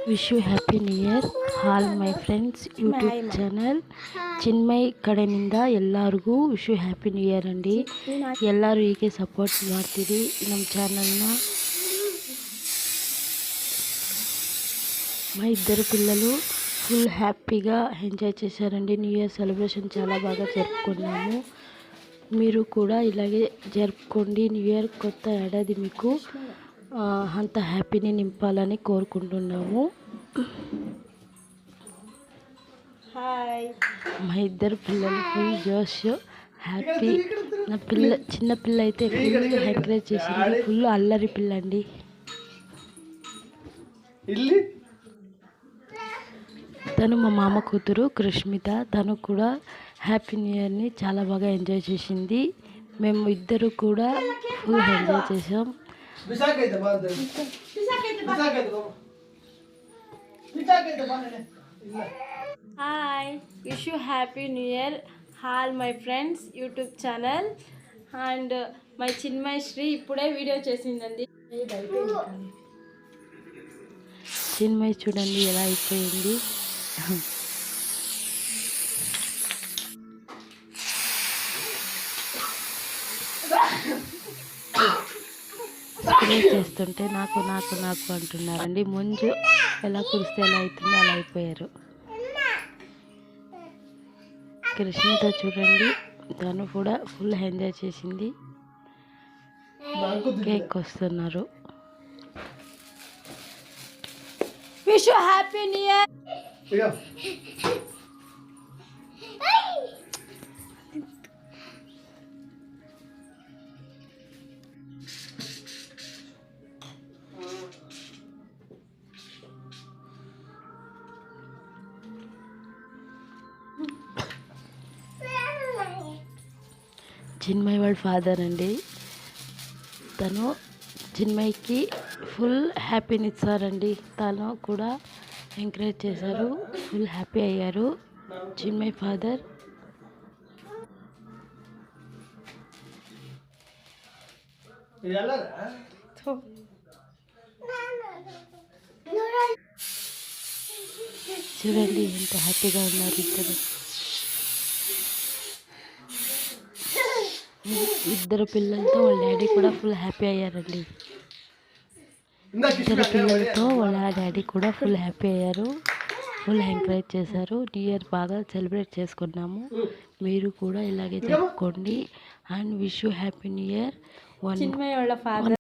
Wish you happy new year all my friends YouTube channel Chinmay ಕಡೆಯಿಂದ ಎಲ್ಲರಿಗೂ wish you happy new year ಅಂడి. ಎಲ್ಲರೂ ಹೀಗೆ ಸಪೋರ್ಟ್ ಮಾಡ್ತೀರಿ ನಮ್ಮ ఛానల్ನ. మా ఇద్దరు పిల్లలు ఫుల్ హ్యాపీగా ఎంజాయ్ చేశారండి. న్యూ ఇయర్ సెలబ్రేషన్ చాలా బాగా జరుపుకున్నాము. మీరు కూడా ఇలాగే జరుపుకోండి. న్యూ ఇయర్ కొత్త ఏడాది మీకు అంత హ్యాపీని నింపాలని కోరుకుంటున్నాము. మా ఇద్దరు పిల్లలు ఫుల్ జోష్ హ్యాపీ. నా చిన్న పిల్ల అయితే ఫుల్ ఎంకరేజ్ చేసింది. ఫుల్ అల్లరి పిల్ల అండి. తను మా మామ కూతురు కృష్మిత. తను కూడా హ్యాపీ న్యూ ఇయర్ని చాలా బాగా ఎంజాయ్ చేసింది. మేము ఇద్దరు కూడా ఫుల్ ఎంజాయ్ చేసాం. Hi, wish you happy new year all my friends YouTube channel. And my Chinmay Shri ఇప్పుడే వీడియో చేసిందండి. చిన్మయ్ చూడండి ఎలా అయిపోయింది. స్ప్రే చేస్తుంటే నాకు నాకు నాకు అంటున్నారండి. ముంజు ఎలా కురిస్తే ఎలా అవుతుందో అలా అయిపోయారు. కృష్ణతో చూడండి, తను కూడా ఫుల్ ఎంజాయ్ చేసింది. కేక్ వస్తున్నారు. Wish you happy new year. Chinmay వాళ్ళ ఫాదర్ అండి. తను చిన్మయ్కి ఫుల్ హ్యాపీని ఇచ్చారండి. తను కూడా ఎంకరేజ్ చేశారు. ఫుల్ హ్యాపీ అయ్యారు చిన్మయ్ ఫాదర్. చూడండి ఎంత హ్యాపీగా ఉన్నారు ఇద్దరు. ఇద్దరు పిల్లలతో వాళ్ళ డాడీ కూడా ఫుల్ హ్యాపీ అయ్యారండి. ఇద్దరు పిల్లలతో వాళ్ళ డాడీ కూడా ఫుల్ హ్యాపీ అయ్యారు. ఫుల్ ఎంకరేజ్ చేశారు. న్యూ ఇయర్ బాగా సెలబ్రేట్ చేసుకున్నాము. మీరు కూడా ఇలాగే జరుపుకోండి. And wish you happy new year. Chinmay వాళ్ళ ఫాదర్